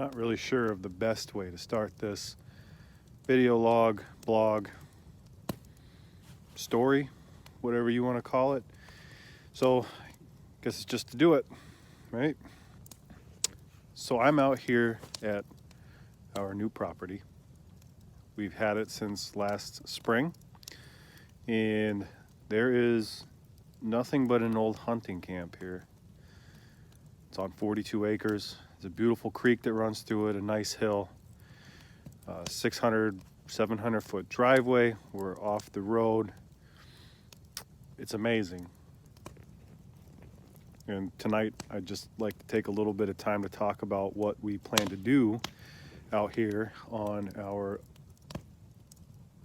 Not really sure of the best way to start this video log, blog, story, whatever you want to call it. So I guess it's just to do it, right? So I'm out here at our new property. We've had it since last spring, and there is nothing but an old hunting camp here. It's on 42 acres. There's a beautiful creek that runs through it, a nice hill, 600, 700 foot driveway. We're off the road. It's amazing. And tonight, I'd just like to take a little bit of time to talk about what we plan to do out here on our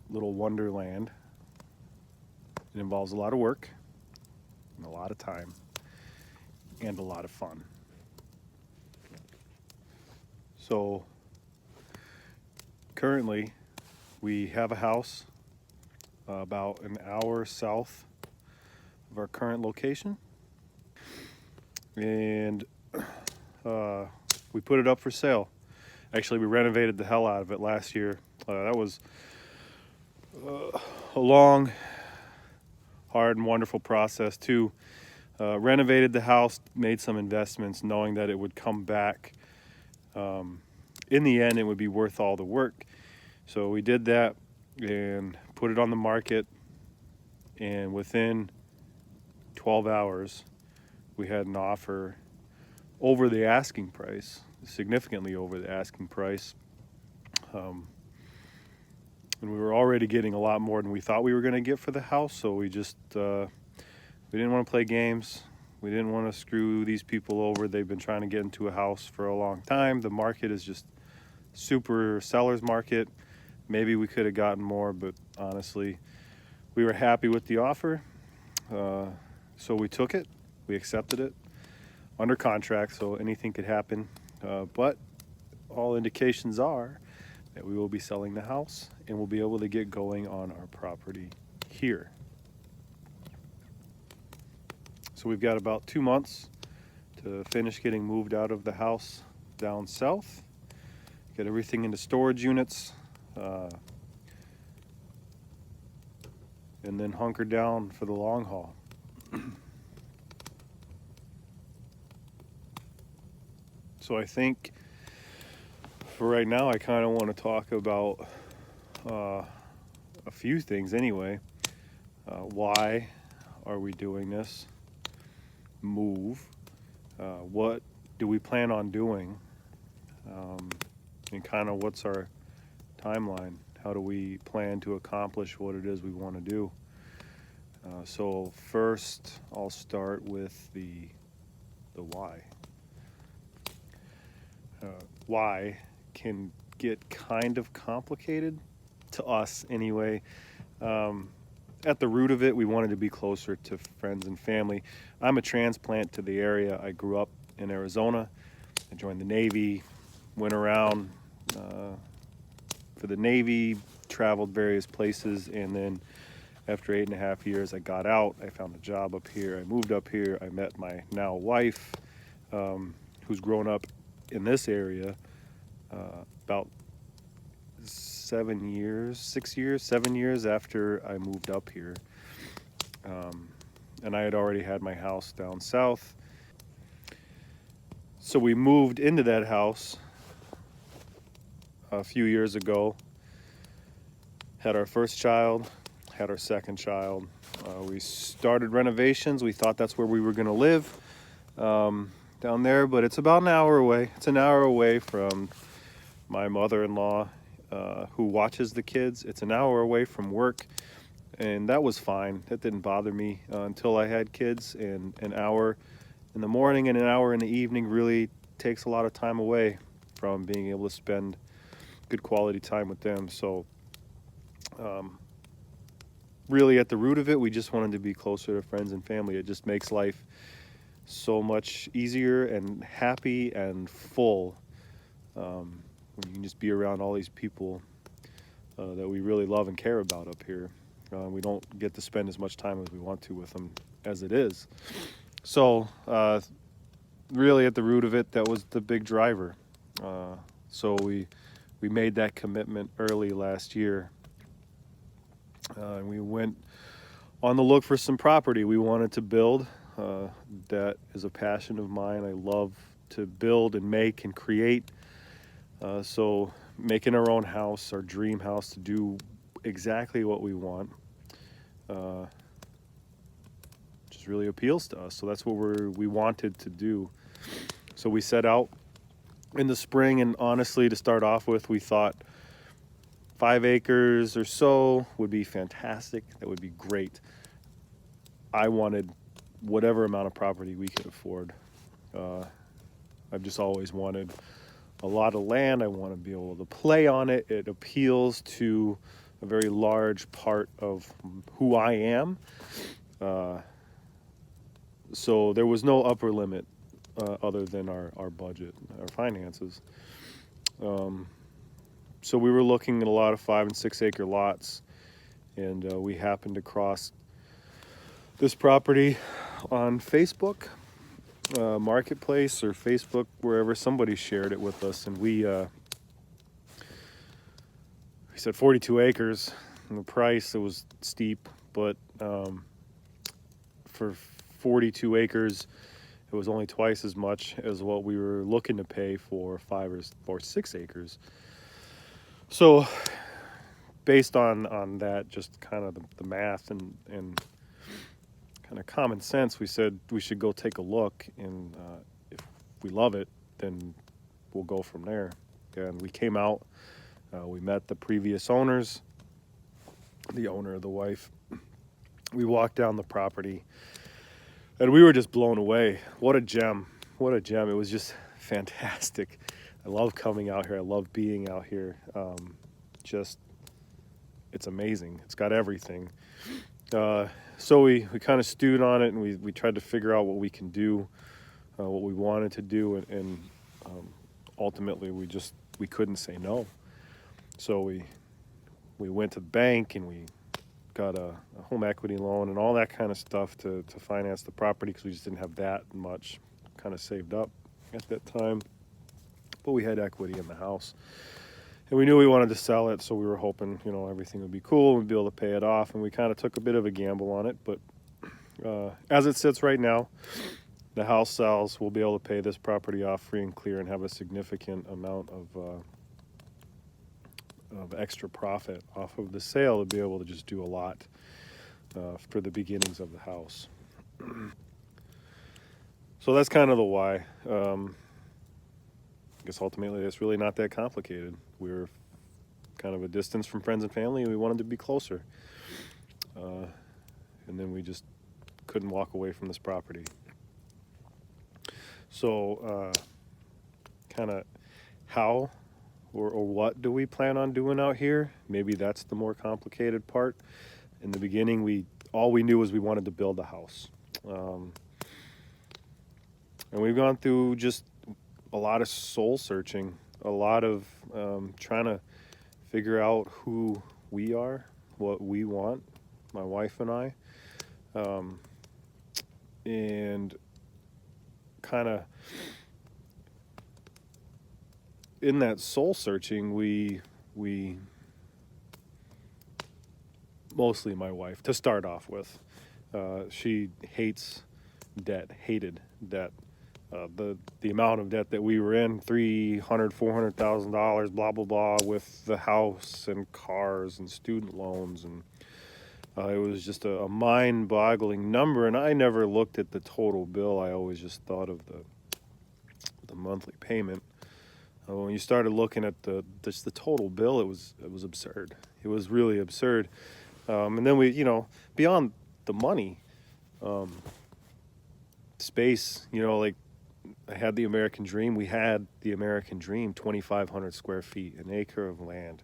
little wonderland. It involves a lot of work, and a lot of time, and a lot of fun. So currently we have a house about an hour south of our current location, and we put it up for sale. Actually, we renovated the hell out of it last year. That was a long, hard, and wonderful process too. Renovated the house, made some investments knowing that it would come back. In the end, it would be worth all the work. So we did that and put it on the market, and within 12 hours we had an offer over the asking price, significantly over the asking price. And we were already getting a lot more than we thought we were going to get for the house, so we just we didn't want to play games. We didn't want to screw these people over. They've been trying to get into a house for a long time. The market is just super seller's market. Maybe we could have gotten more, but honestly, we were happy with the offer. So we took it, we accepted it, under contract, so anything could happen. But all indications are that we will be selling the house and we'll be able to get going on our property here. So we've got about 2 months to finish getting moved out of the house down south, get everything into storage units, and then hunker down for the long haul. So I think for right now, I kind of want to talk about a few things anyway. Why are we doing this move? What do we plan on doing? And kind of what's our timeline? How do we plan to accomplish what it is we want to do? So first, I'll start with the why. Why can get kind of complicated to us anyway. At the root of it, we wanted to be closer to friends and family. I'm a transplant to the area. I grew up in Arizona. I joined the Navy, went around for the Navy, traveled various places, and then after 8.5 years, I got out. I found a job up here. I moved up here. I met my now wife, who's grown up in this area about 7 years after I moved up here. And I had already had my house down south. So we moved into that house a few years ago, had our first child, had our second child. We started renovations. We thought that's where we were going to live, down there, but it's about an hour away. It's an hour away from my mother-in-law, who watches the kids. It's an hour away from work, and that was fine. That didn't bother me until I had kids, and an hour in the morning and an hour in the evening really takes a lot of time away from being able to spend good quality time with them. So really at the root of it, we just wanted to be closer to friends and family. It just makes life so much easier and happy and full when you can just be around all these people that we really love and care about up here. We don't get to spend as much time as we want to with them as it is. So really at the root of it, that was the big driver. So we made that commitment early last year, and we went on the look for some property. We wanted to build. That is a passion of mine. I love to build and make and create. So making our own house, our dream house, to do exactly what we want, just really appeals to us. So that's what we wanted to do. So we set out in the spring, and honestly, to start off with, we thought 5 acres or so would be fantastic. That would be great. I wanted whatever amount of property we could afford. I've just always wanted a lot of land. I want to be able to play on it. It appeals to a very large part of who I am. So there was no upper limit other than our budget, our finances. So we were looking at a lot of 5 and 6 acre lots, and we happened across this property on Facebook Marketplace or Facebook, wherever. Somebody shared it with us, and we said 42 acres, and the price, it was steep, but for 42 acres, it was only twice as much as what we were looking to pay for 5 or 6 acres. So based on that, just kind of the math and kind of common sense, we said we should go take a look, and if we love it, then we'll go from there. And we came out, we met the previous owners, the owner, the wife. We walked down the property, and we were just blown away. What a gem. What a gem. It was just fantastic. I love coming out here. I love being out here. It's amazing. It's got everything. So we kind of stewed on it, and we tried to figure out what we can do, what we wanted to do, and ultimately we couldn't say no. So we went to the bank, and we got a home equity loan and all that kind of stuff to finance the property, because we just didn't have that much kind of saved up at that time. But we had equity in the house, and we knew we wanted to sell it, so we were hoping, everything would be cool, we'd be able to pay it off, and we kind of took a bit of a gamble on it. But as it sits right now, the house sells, we'll be able to pay this property off free and clear and have a significant amount of extra profit off of the sale to be able to just do a lot for the beginnings of the house. So that's kind of the why. I guess ultimately it's really not that complicated. We were kind of a distance from friends and family, and we wanted to be closer. And then we just couldn't walk away from this property. So kind of how or what do we plan on doing out here? Maybe that's the more complicated part. In the beginning, all we knew was we wanted to build a house. And we've gone through just a lot of soul searching, a lot of trying to figure out who we are, what we want, my wife and I. And kind of in that soul searching, we mostly my wife, to start off with, she hated debt. The amount of debt that we were in, $400,000, blah, blah, blah, with the house and cars and student loans. And it was just a mind-boggling number. And I never looked at the total bill. I always just thought of the monthly payment. When you started looking at the total bill, it was absurd. It was really absurd. And then we, beyond the money, space, like, I had the American dream. We had the American dream, 2,500 square feet, an acre of land,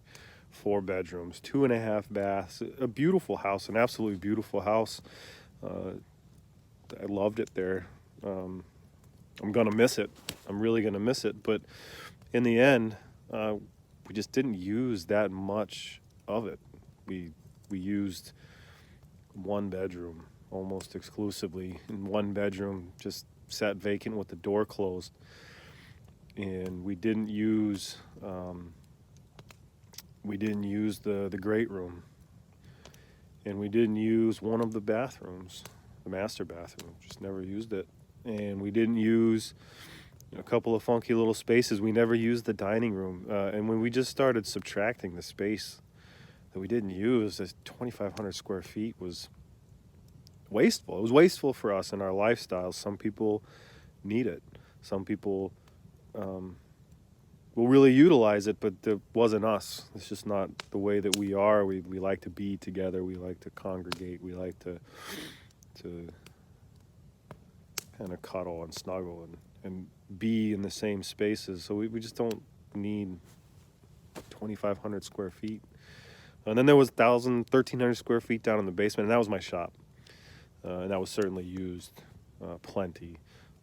4 bedrooms, 2.5 baths, a beautiful house, an absolutely beautiful house. I loved it there. I'm going to miss it. I'm really going to miss it. But in the end, we just didn't use that much of it. We used 1 bedroom almost exclusively, and 1 bedroom just sat vacant with the door closed. and we didn't use the great room, and we didn't use one of the bathrooms, the master bathroom. Just never used it, and we didn't use a couple of funky little spaces. We never used the dining room, and when we just started subtracting the space that we didn't use, this 2,500 square feet was wasteful. It was wasteful for us in our lifestyles. Some people need it. Some people will really utilize it, but it wasn't us. It's just not the way that we are. We like to be together. We like to congregate. We like to kind of cuddle and snuggle and be in the same spaces. So we just don't need 2,500 square feet. And then there was 1,300 square feet down in the basement, and that was my shop. And that was certainly used plenty.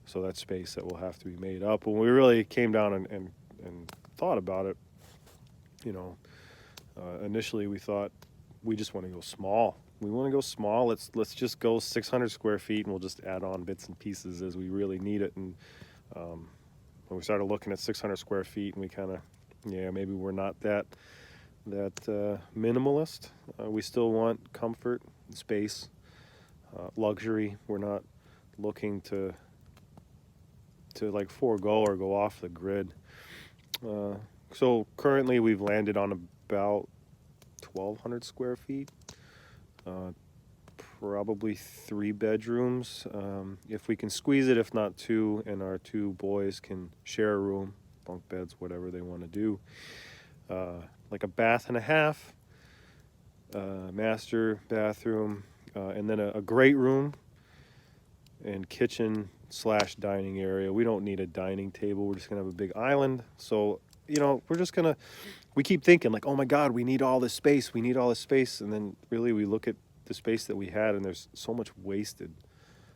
So that's space that will have to be made up. When we really came down and thought about it, initially we thought we just want to go small. We want to go small. Let's just go 600 square feet, and we'll just add on bits and pieces as we really need it. And when we started looking at 600 square feet, and we kind of, maybe we're not that minimalist. We still want comfort, space, luxury. We're not looking to like forego or go off the grid. So currently we've landed on about 1,200 square feet. Probably 3 bedrooms, if we can squeeze it, if not 2, and our 2 boys can share a room, bunk beds, whatever they want to do. Like a bath and a half, master bathroom, and then a great room and kitchen / dining area. We don't need a dining table. We're just gonna have a big island. So we keep thinking like, oh my God, we need all this space. And then really we look at the space that we had, and there's so much wasted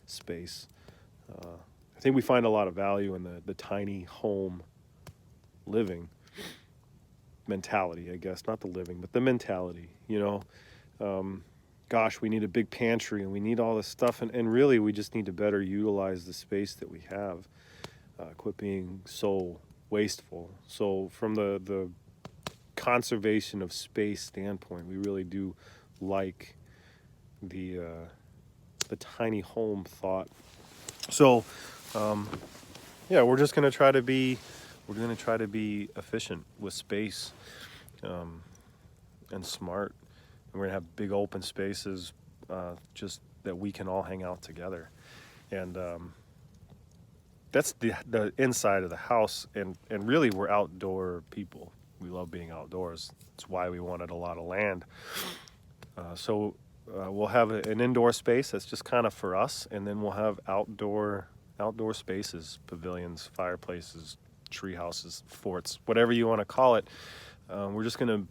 space. I think we find a lot of value in the tiny home living mentality, I guess. Not the living, but the mentality, gosh, we need a big pantry and we need all this stuff. And really, we just need to better utilize the space that we have. Quit being so wasteful. So from the conservation of space standpoint, we really do like the tiny home thought. So, we're just going to try to be efficient with space, and smart. And we're going to have big open spaces, just that we can all hang out together. And that's the inside of the house. And really, we're outdoor people. We love being outdoors. That's why we wanted a lot of land. So we'll have an indoor space that's just kind of for us, and then we'll have outdoor spaces, pavilions, fireplaces, tree houses, forts, whatever you want to call it. We're just going to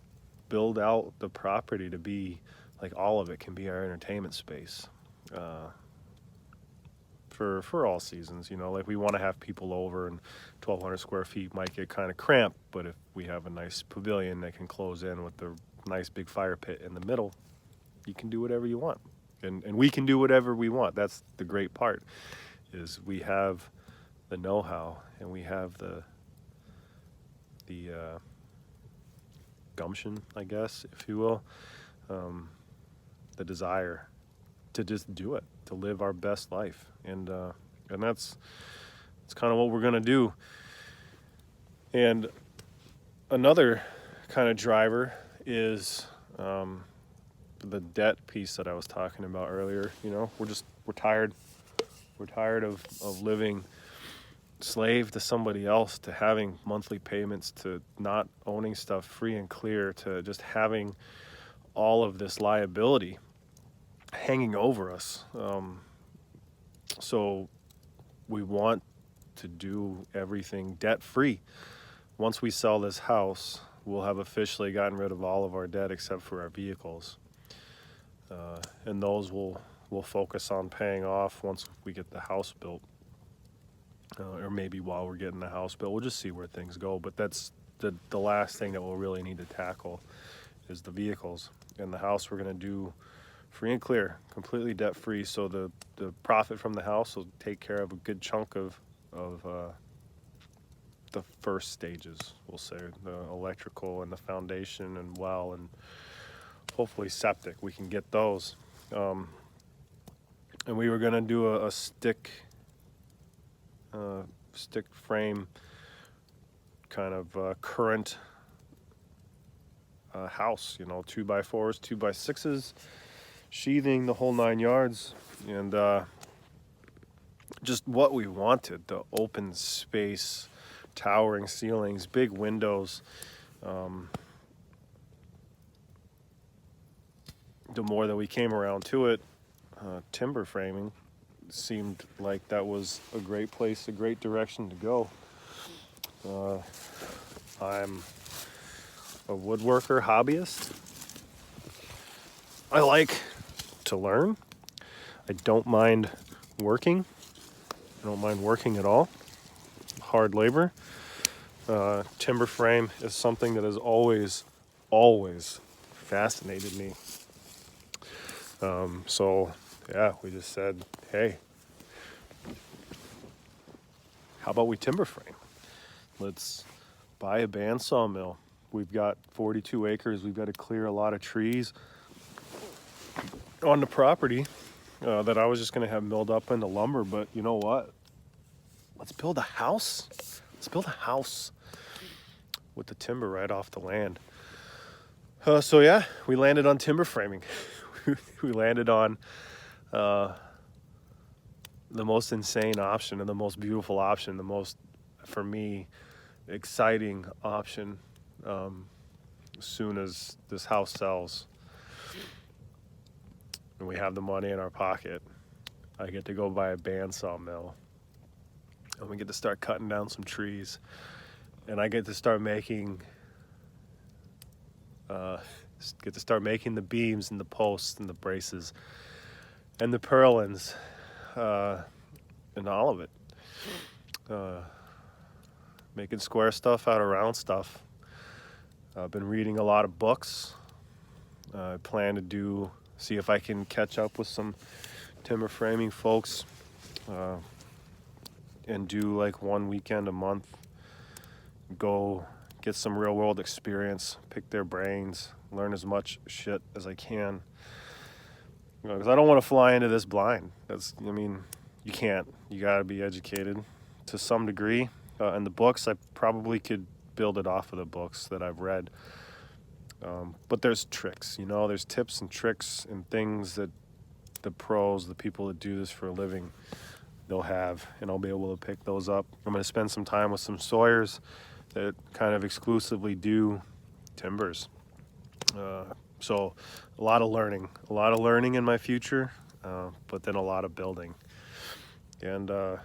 build out the property to be like all of it can be our entertainment space for all seasons. Like we want to have people over, and 1,200 square feet might get kind of cramped, but if we have a nice pavilion that can close in with the nice big fire pit in the middle, you can do whatever you want, and we can do whatever we want. That's the great part, is we have the know-how, and we have the gumption, I guess, if you will, the desire to just do it, to live our best life, and that's kind of what we're gonna do. And another kind of driver is the debt piece that I was talking about earlier. We're tired. We're tired of living slave to somebody else, to having monthly payments, to not owning stuff free and clear, to just having all of this liability hanging over us. So we want to do everything debt free. Once we sell this house, we'll have officially gotten rid of all of our debt except for our vehicles. And those we'll focus on paying off once we get the house built. Or maybe while we're getting the house built. We'll just see where things go. But that's the last thing that we'll really need to tackle is the vehicles. And the house we're going to do free and clear, completely debt free. So the profit from the house will take care of a good chunk of the first stages, we'll say, the electrical and the foundation and well, and hopefully septic. We can get those. And we were gonna do a stick frame kind of current house, 2x4s, 2x6s, sheathing, the whole 9 yards, and just what we wanted: the open space, towering ceilings, big windows. The more that we came around to it, timber framing seemed like that was a great place, a great direction to go. I'm a woodworker, hobbyist. I like to learn. I don't mind working. I don't mind working at all. Hard labor. Timber frame is something that has always fascinated me. So yeah, we just said, hey, how about we timber frame? Let's buy a bandsaw mill. We've got 42 acres. We've got to clear a lot of trees on the property that I was just going to have milled up into lumber. But you know what? Let's build a house. Let's build a house with the timber right off the land. So yeah, we landed on timber framing. We landed on the most insane option and the most beautiful option, the most, for me, exciting option. As soon as this house sells and we have the money in our pocket, I get to go buy a bandsaw mill, and we get to start cutting down some trees, and I get to start making the beams and the posts and the braces and the purlins, and all of it. Making square stuff out of round stuff. I've been reading a lot of books. I plan to see if I can catch up with some timber framing folks, and do like one weekend a month. Go get some real world experience, pick their brains, learn as much shit as I can. Because I don't want to fly into this blind. You can't. You got to be educated to some degree. And the books, I probably could build it off of the books that I've read. But there's tricks, there's tips and tricks and things that the pros, the people that do this for a living, they'll have, and I'll be able to pick those up. I'm going to spend some time with some sawyers that kind of exclusively do timbers. So a lot of learning in my future, but then a lot of building. And the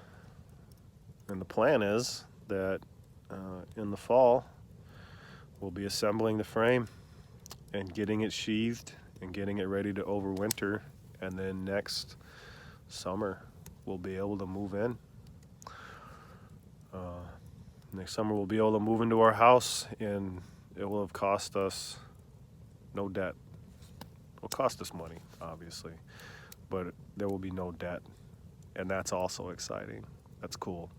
plan is that in the fall, we'll be assembling the frame and getting it sheathed and getting it ready to overwinter. And then next summer, we'll be able to move in. Next summer, we'll be able to move into our house, and it will have cost us no debt. It will cost us money, obviously, but there will be no debt. And that's also exciting. That's cool.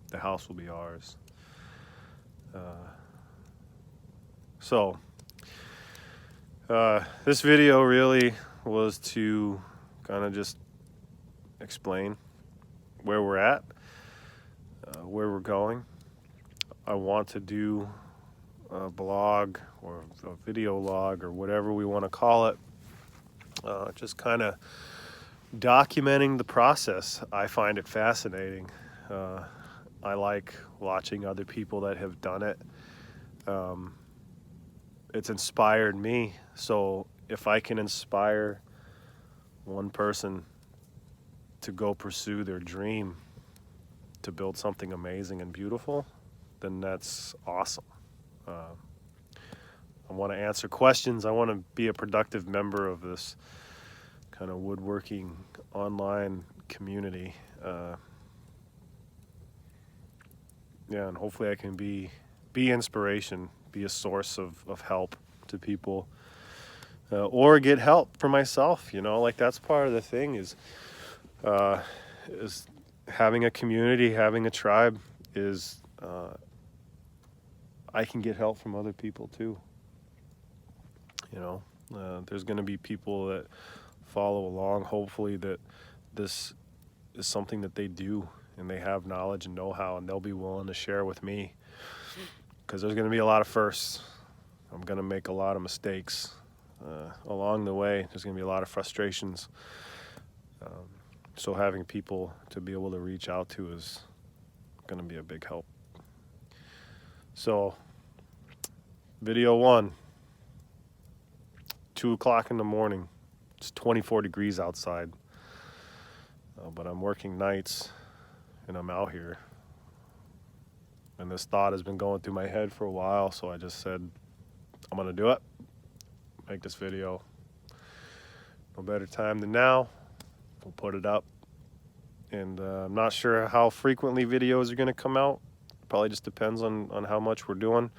The house will be ours. So this video really was to kind of just explain where we're at, where we're going. I want to do a blog or a video log or whatever we want to call it, just kind of documenting the process. I find it fascinating. I like watching other people that have done it. It's inspired me. So if I can inspire one person to go pursue their dream to build something amazing and beautiful, then that's awesome. I want to answer questions. I want to be a productive member of this kind of woodworking online community. And hopefully I can be inspiration, be a source of help to people, or get help for myself. Like that's part of the thing is having a community, having a tribe is I can get help from other people too. You know, there's going to be people that follow along, hopefully, that this is something that they do and they have knowledge and know-how, and they'll be willing to share with me, because there's going to be a lot of firsts. I'm going to make a lot of mistakes along the way. There's going to be a lot of frustrations. So having people to be able to reach out to is going to be a big help. So, video 1, 2 o'clock in the morning. It's 24 degrees outside, but I'm working nights and I'm out here. And this thought has been going through my head for a while, so I just said, I'm going to do it. Make this video. No better time than now. We'll put it up. And I'm not sure how frequently videos are going to come out. Probably just depends on how much we're doing.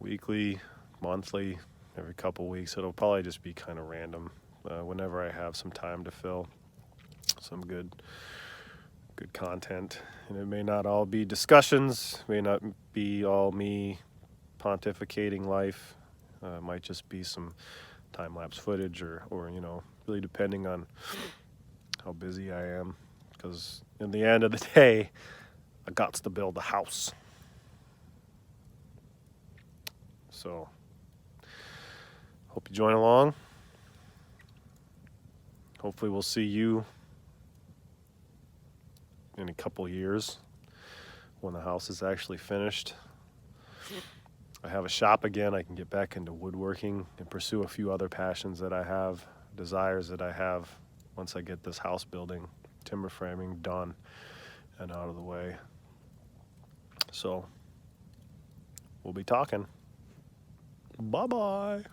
Weekly, monthly, every couple weeks. It'll probably just be kind of random whenever I have some time to fill some good content. And it may not all be discussions, may not be all me pontificating life. It might just be some time-lapse footage or you know, really depending on how busy I am, because in the end of the day, I got to build a house. So, hope you join along. Hopefully we'll see you in a couple years when the house is actually finished. I have a shop again. I can get back into woodworking and pursue a few other passions that I have, desires that I have, once I get this house building, timber framing done and out of the way. So, we'll be talking. Bye-bye.